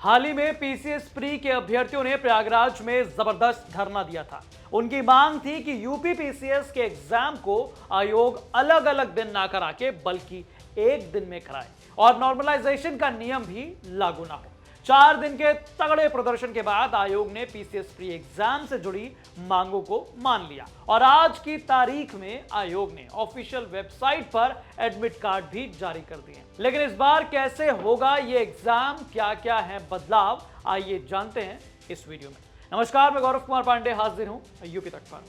हाल ही में PCS pre के अभ्यर्थियों ने प्रयागराज में जबरदस्त धरना दिया था। उनकी मांग थी कि यूपी पीसीएस के एग्जाम को आयोग अलग अलग दिन ना करा के बल्कि एक दिन में कराए और नॉर्मलाइजेशन का नियम भी लागू ना हो। 4 दिन के तगड़े प्रदर्शन के बाद आयोग ने पीसीएस प्री एग्जाम से जुड़ी मांगों को मान लिया और आज की तारीख में आयोग ने ऑफिशियल वेबसाइट पर एडमिट कार्ड भी जारी कर दिए। लेकिन इस बार कैसे होगा ये एग्जाम, क्या क्या है बदलाव, आइए जानते हैं इस वीडियो में। नमस्कार, मैं गौरव कुमार पांडे हाजिर हूं यूपी तक पर।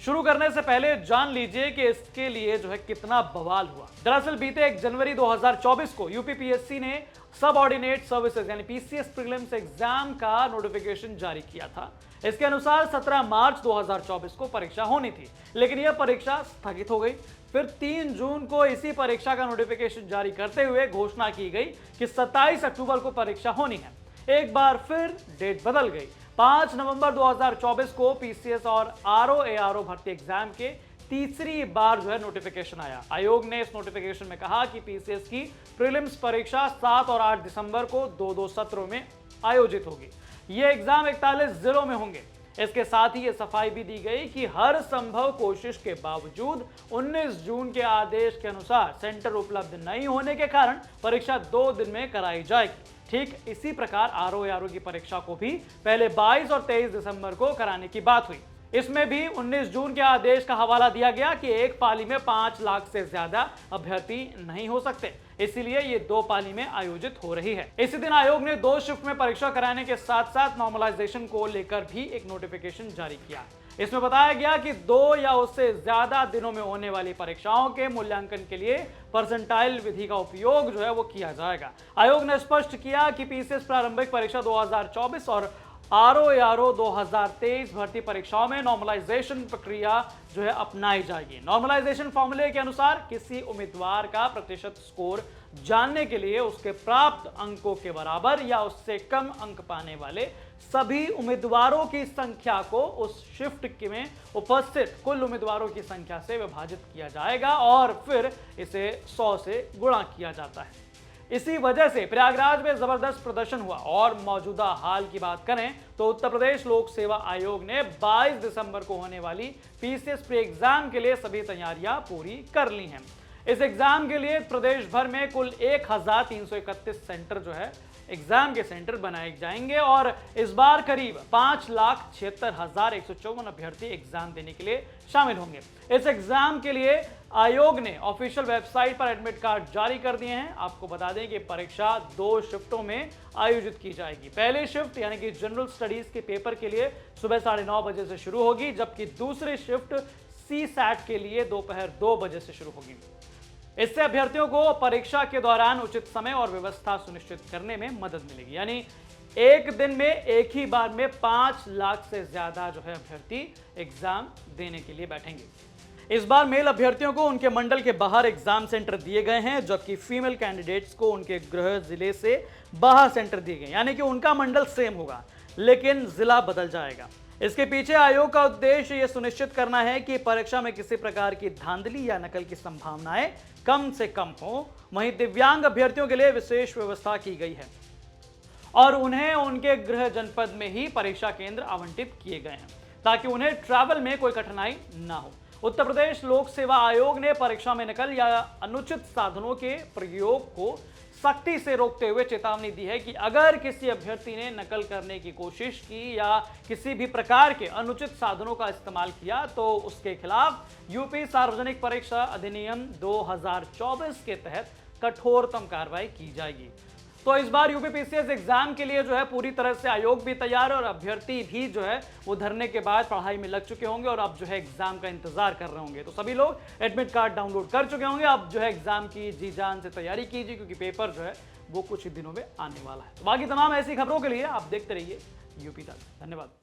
शुरू करने से पहले जान लीजिए कि इसके लिए कितना बवाल हुआ। दरअसल बीते 1 जनवरी 2024 को यूपीपीएससी ने सब ऑर्डिनेट सर्विसेज यानी पीसीएस प्रीलिम्स एग्जाम का नोटिफिकेशन जारी किया था। इसके अनुसार 17 मार्च 2024 को परीक्षा होनी थी, लेकिन यह परीक्षा स्थगित हो गई। फिर 3 जून को इसी परीक्षा का नोटिफिकेशन जारी करते हुए घोषणा की गई कि 27 अक्टूबर को परीक्षा होनी है। एक बार फिर डेट बदल गई। 5 नवंबर 2024 को पीसीएस और आरओ एआरओ भर्ती एग्जाम के तीसरी बार नोटिफिकेशन आया। आयोग ने इस नोटिफिकेशन में कहा कि पीसीएस की प्रीलिम्स परीक्षा 7 और 8 दिसंबर को 2-2 सत्रों में आयोजित होगी। ये एग्जाम 41 जिलों में होंगे। इसके साथ ही ये सफाई भी दी गई कि हर संभव कोशिश के बावजूद 19 जून के आदेश के अनुसार सेंटर उपलब्ध नहीं होने के कारण परीक्षा 2 दिन में कराई जाएगी। ठीक इसी प्रकार आरओ की परीक्षा को भी पहले 22 और 23 दिसंबर को कराने की बात हुई। इसमें भी 19 जून के आदेश का हवाला दिया गया कि एक पाली में 5 लाख से ज्यादा अभ्यर्थी नहीं हो सकते, इसीलिए ये 2 पाली में आयोजित हो रही है। इसी दिन आयोग ने 2 शिफ्ट में परीक्षा कराने के साथ साथ नॉर्मलाइजेशन को लेकर भी एक नोटिफिकेशन जारी किया। इसमें बताया गया कि 2 या उससे ज्यादा दिनों में होने वाली परीक्षाओं के मूल्यांकन के लिए परसेंटाइल विधि का उपयोग वो किया जाएगा। आयोग ने स्पष्ट किया कि पीसीएस प्रारंभिक परीक्षा 2024 और आरओ 2023 भर्ती परीक्षाओं में नॉर्मलाइजेशन प्रक्रिया अपनाई जाएगी। नॉर्मलाइजेशन फॉर्मूले के अनुसार किसी उम्मीदवार का प्रतिशत स्कोर जानने के लिए उसके प्राप्त अंकों के बराबर या उससे कम अंक पाने वाले सभी उम्मीदवारों की संख्या को उस शिफ्ट में उपस्थित कुल उम्मीदवारों की संख्या से विभाजित किया जाएगा और फिर इसे 100 से गुणा किया जाता है। इसी वजह से प्रयागराज में जबरदस्त प्रदर्शन हुआ और मौजूदा हाल की बात करें तो उत्तर प्रदेश लोक सेवा आयोग ने 22 दिसंबर को होने वाली पीसीएस प्री एग्जाम के लिए सभी तैयारियां पूरी कर ली हैं। इस एग्जाम के लिए प्रदेश भर में कुल 1331 सेंटर एग्जाम के सेंटर बनाए जाएंगे और इस बार करीब 5,76,154 अभ्यर्थी एग्जाम देने के लिए शामिल होंगे। इस एग्जाम के लिए आयोग ने ऑफिशियल वेबसाइट पर एडमिट कार्ड जारी कर दिए हैं। आपको बता दें कि परीक्षा 2 शिफ्टों में आयोजित की जाएगी। पहली शिफ्ट यानी कि जनरल स्टडीज के पेपर के लिए सुबह 9:30 बजे से शुरू होगी, जबकि दूसरी शिफ्ट CSAT के लिए दोपहर 2 बजे से शुरू होगी। इससे अभ्यर्थियों को परीक्षा के दौरान उचित समय और व्यवस्था सुनिश्चित करने में मदद मिलेगी। यानी एक दिन में एक ही बार में 5 लाख से ज्यादा अभ्यर्थी एग्जाम देने के लिए बैठेंगे। इस बार मेल अभ्यर्थियों को उनके मंडल के बाहर एग्जाम सेंटर दिए गए हैं, जबकि फीमेल कैंडिडेट्स को उनके गृह जिले से बाहर सेंटर दिए गए, यानी कि उनका मंडल सेम होगा लेकिन जिला बदल जाएगा। इसके पीछे आयोग का उद्देश्य यह सुनिश्चित करना है कि परीक्षा में किसी प्रकार की धांधली या नकल की संभावनाएं कम से कम हो। वहीं दिव्यांग अभ्यर्थियों के लिए विशेष व्यवस्था की गई है और उन्हें उनके गृह जनपद में ही परीक्षा केंद्र आवंटित किए गए हैं ताकि उन्हें ट्रैवल में कोई कठिनाई ना हो। उत्तर प्रदेश लोक सेवा आयोग ने परीक्षा में नकल या अनुचित साधनों के प्रयोग को सख्ती से रोकते हुए चेतावनी दी है कि अगर किसी अभ्यर्थी ने नकल करने की कोशिश की या किसी भी प्रकार के अनुचित साधनों का इस्तेमाल किया तो उसके खिलाफ यूपी सार्वजनिक परीक्षा अधिनियम 2024 के तहत कठोरतम कार्रवाई की जाएगी। तो इस बार यूपी पीसीएस एग्जाम के लिए पूरी तरह से आयोग भी तैयार है और अभ्यर्थी भी वो धरने के बाद पढ़ाई में लग चुके होंगे और अब एग्जाम का इंतजार कर रहे होंगे। तो सभी लोग एडमिट कार्ड डाउनलोड कर चुके होंगे। अब एग्जाम की जी जान से तैयारी कीजिए, क्योंकि पेपर वो कुछ ही दिनों में आने वाला है। तो बाकी तमाम ऐसी खबरों के लिए आप देखते रहिए यूपी तक। धन्यवाद।